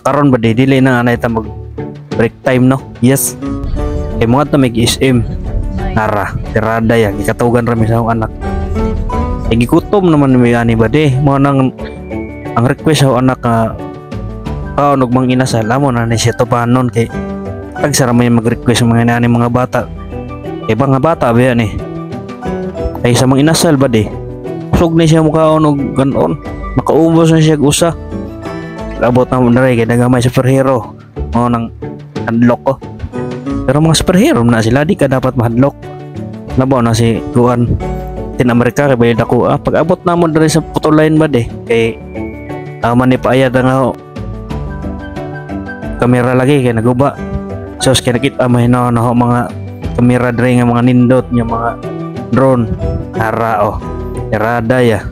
Karon ba di dili na anay ta mag break time no. Yes. Kay mga ta mig SM. Nara, tirada ya gikatugan rami sa akong anak. Kay gikutom naman mi ani ba di. Mo nang ang request sa anak nga og mang inasal amo na ni siya to panon kay tagsara may mag-request mga nani mga bata. Kay mga bata ba yan eh. Kay sa mga inasal ba di. Usog ni siya mukhaon og ganon. Makaubos na siya usa. Abot na mo na rin kaya nagamay superhero mo nang hadlock ko. Pero mga superhero na sila di ka dapat mahadlock. Nabaw na si Kuan Tin Amerika kay bayad ako. Pag abot na mo na rin sa putuline ba di kay tama ni paayad nga kamera lagi kay naguba. So kaya nakita mo na mga kamera dre nga mga nindot nga mga drone. Ara oh. Irada ya.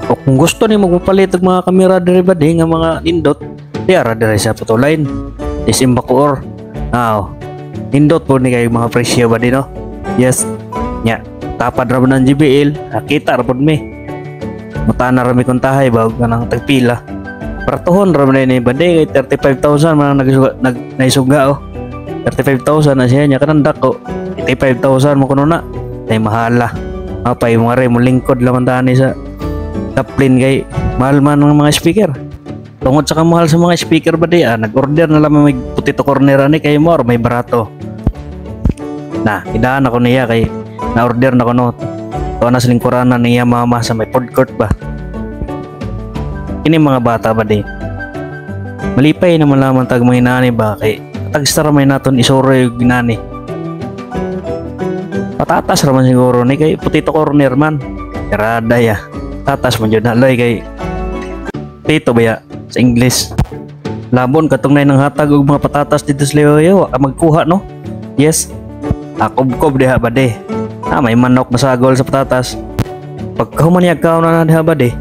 O kung gusto ni magpapalit og mga kamera diri ba di nga mga nindot, di ara diri sa putuline. Isim Bacoor. Nindot po ni kay mga presyo ba di no? Yes. Nya, tapad ra man ang JBL, nakita ra pod mi. Mutana ra mi kun tahay ba kanang tagpila. Paratuhon ra man ni ba di kay 35,000 man naisuga oh. 35,000 na siya nya kanang dako. 85,000 mo kuno na. Tay mahala. Apay mo re mo lingkod laman tani sa Taplin kay mahal man ng mga speaker. Tungod sa kamahal sa mga speaker ba di nag-order na lang may putito corner ni kay more may barato. Na, idaan ako niya kay na-order na ko no. Tuwa na sa lingkuranan niya mama sa may food court ba. Kini mga bata ba di. Malipay naman lamang tag mga inani ba kay tagsara may naton isuro yung ginani. Patatas raman siguro ni kay putito corner man. Irada ya. Tatas man jud na loy kay pito ba ya sa English. Labon katong nay nang hatag og mga patatas dito sa Leoyo magkuha no. Yes. Kob diha ba de. May manok masagol sa patatas. Pagka humaniag ka na diha ba de.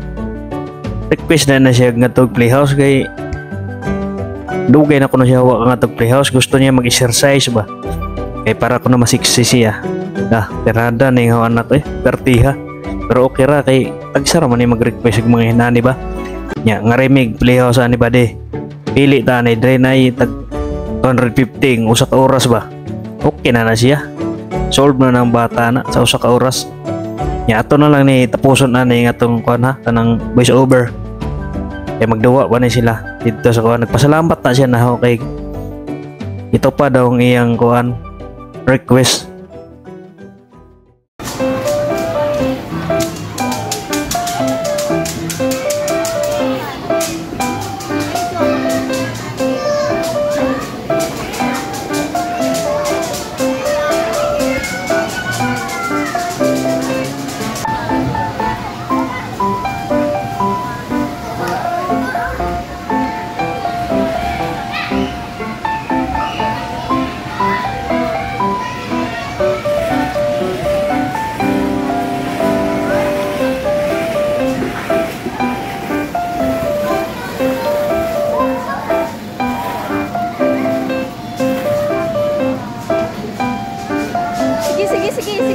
Request na siya ngadtog playhouse kay dugay na kuno siya wa ngadtog playhouse gusto niya mag-exercise ba. Kay para kuno masiksi siya. Perada ni nga anak pertiha. Pero okay ra kay tagsara man ni mag-request og mga hinani ba. Nya nga remig playhouse ani ba de. Pili ta ni dre nay tag 250 usa ka oras ba. Okay na siya. Solve na ng bata na sa usa ka oras. Nya ato na lang ni tapuson na ni atong kuan ha kanang voice over. Kay magduwa ba ni sila dito sa kuan. Nagpasalamat na siya na kay ito pa daw ang iyang kuan request.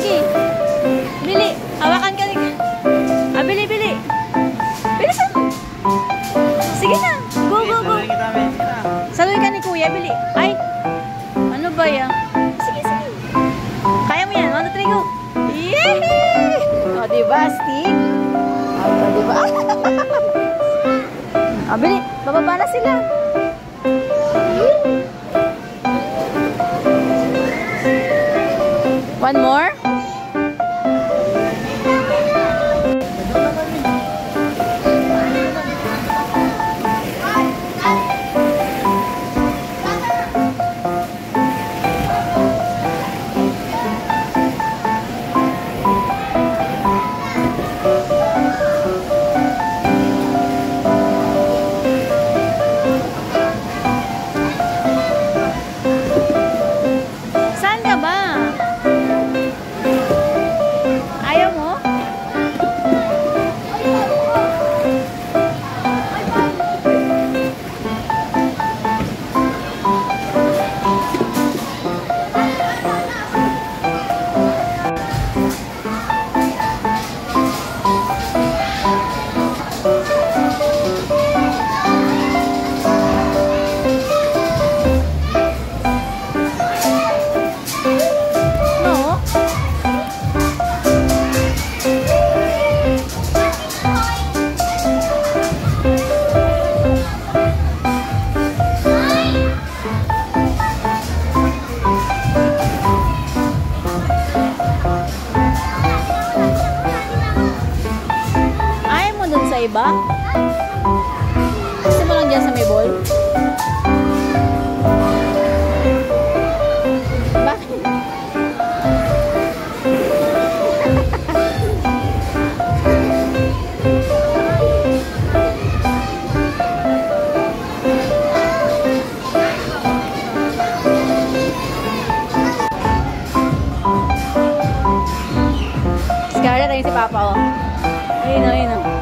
Sige. Bili. Hawakan ka rin. Bili. Bilisan mo. Sige na. Go. Saluhin ka ni Kuya. Bili. Ay. Ano ba yan? Sige. Kaya mo yan. 1, 2, 3, go. Yehey! O, diba, stick? O, diba? Bili. Bababa na sila. One more? iba? Gusto mo lang dyan sa may ball? Bakit? Scarlett, ayun si Papa, oh. Ayun, oh, ayun, oh.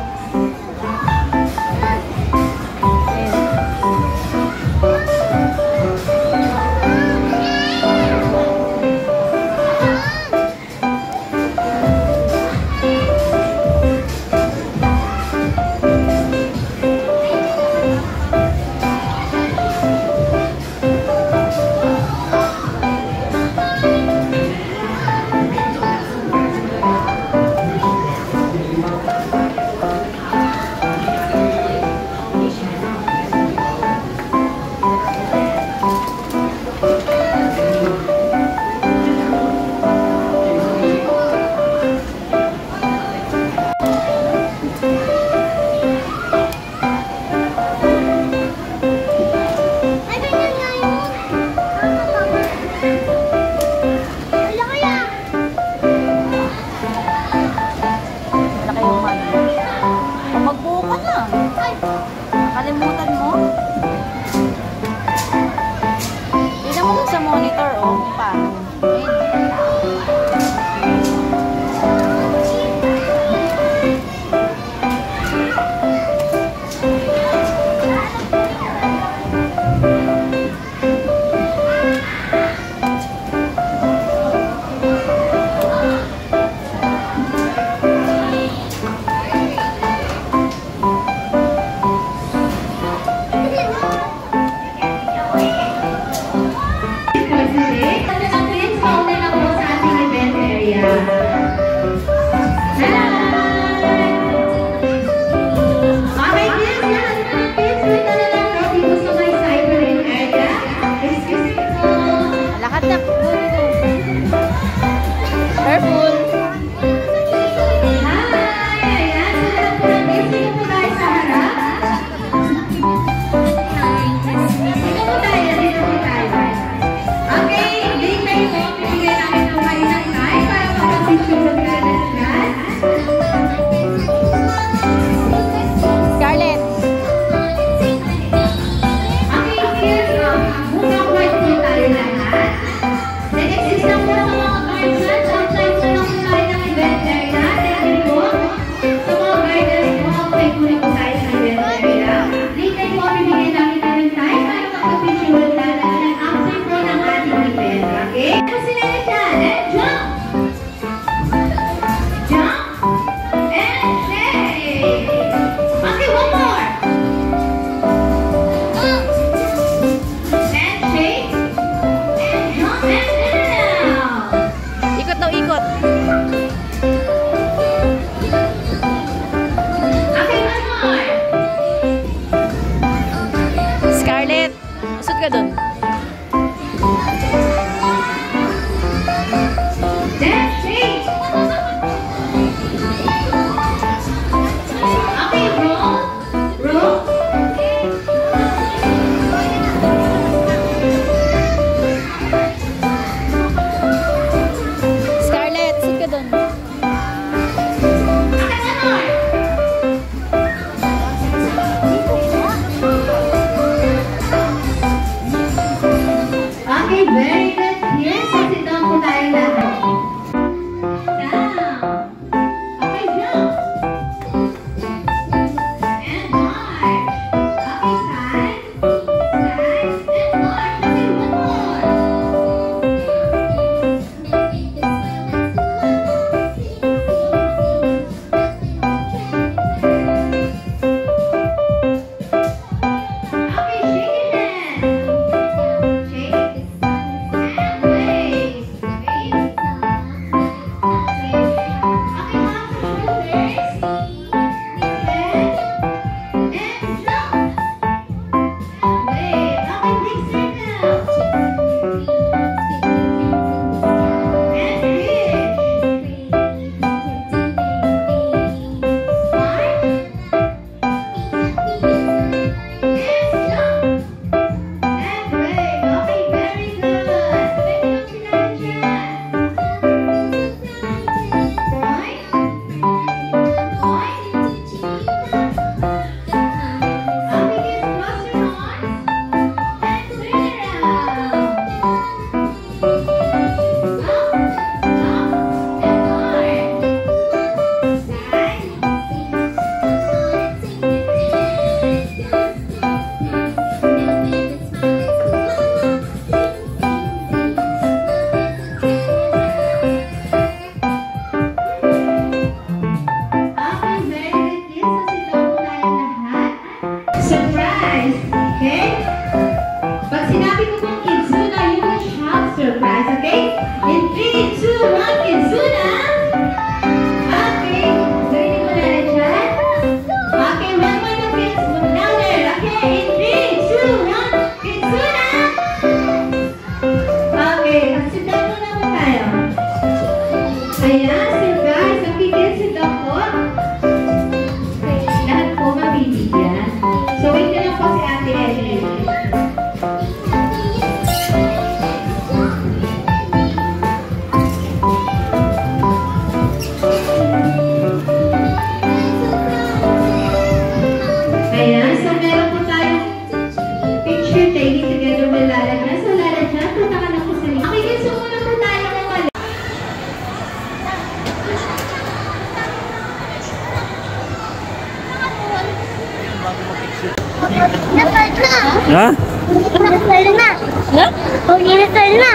Ha? Inasal na. Ha? Huwag inasal na.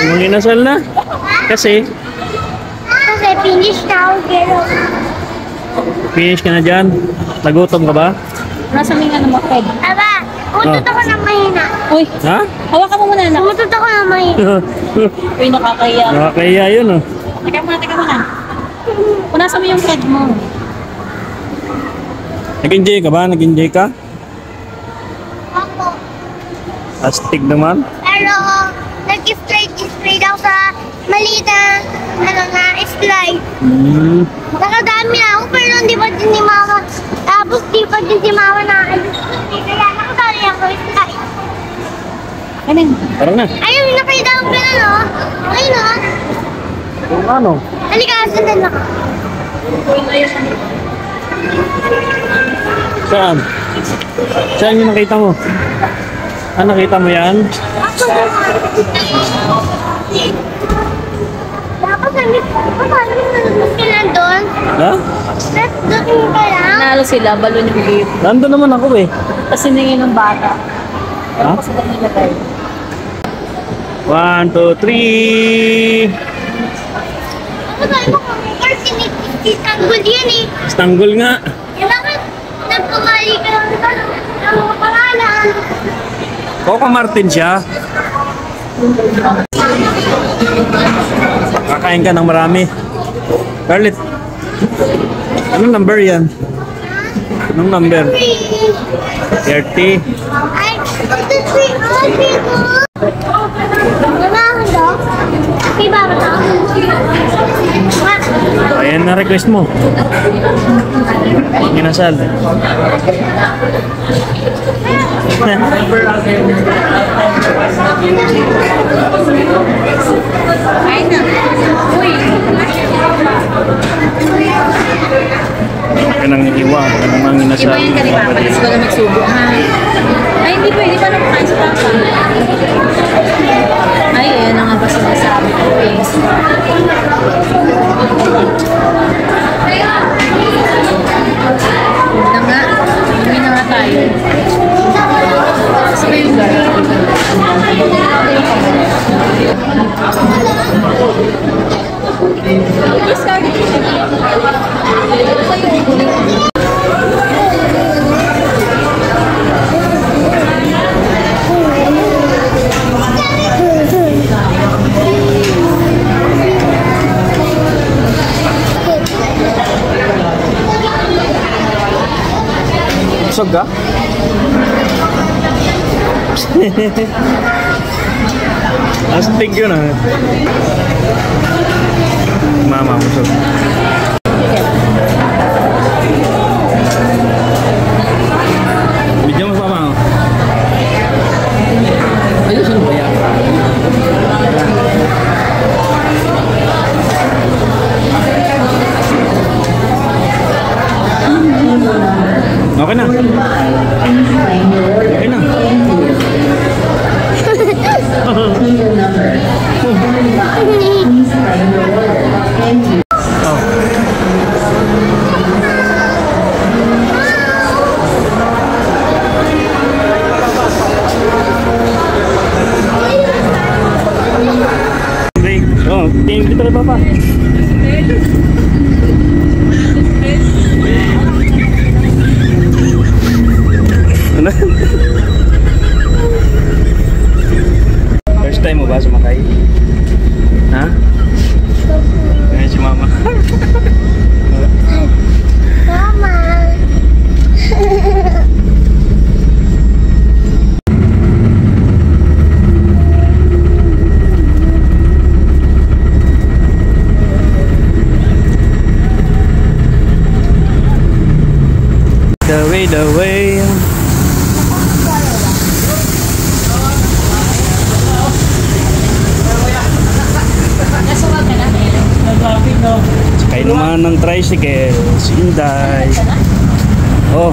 Huwag inasal na? Kasi? Kasi finish na ako, pero... Finish ka na dyan? Nagutom ka ba? Nasa may nga naman, Fred. Aba, umutot ako ng mahina. Uy, Ha? hawakan mo muna, anak. Umutot ako ng mahina. Uy, nakakaya. Nakakaya yun oh. Teka muna. Punasan mo yung Fred mo. Nag-enjoy ka ba? Nag-enjoy ka? Ako. Astig naman. Pero, nag-straight ako sa maliit na, slide. Nakadami na ako, pero hindi pa din si mama. Tapos di pa din si mama na kaya nakadali ako slide. Ayun. Parang na. Ayun, nakita ko pala, no? Ayun, no? Kung ano? Halika, sundan ako. Saan? Saan yung nakita mo? Ah, nakita mo yan? Ako na. Dapat paano sila doon? Ha? Let's doon ka lang. Nalo sila, balon yung game. Nandun naman ako eh. Kasi ningin ng bata. Ha? Kasi kanila tayo. 1, 2, 3. Ako tayo mo kung istanggol yan eh. Istanggol nga. Eh bakit nagkumali ka lang ng mga pangalan? Coco Martin siya. Kakain ka ng marami. Carlet. Anong number yan? Anong number? 30. Ay, ito si Ate ko. Mamahan daw? May baba daw? Ayan na request mo. Ginasal. Ay na. Uy. Ka nang iwa. Ka namang ginasal. Iba yan ka ni Papa. Tapos ko na magsubo, ha? Ay, hindi pwede pa nang kumain sa Papa. Ay, ayan ang nga ba sinasabi ko eh. Na nga. Uwi na nga tayo. Sa yung Busog ka? Astig yun ah. Mama, busog. Bidyan mo pa, mama. Ayos ano ba yan? Okay na. Okay na. Okay. Oh, tingin kita kay Papa. Ano? First time mo ba sumakay? Ha? Ngayon si Mama. Mama. The way. Nasuwag ka na. Sakay naman ng tricycle, si Inday. Oh.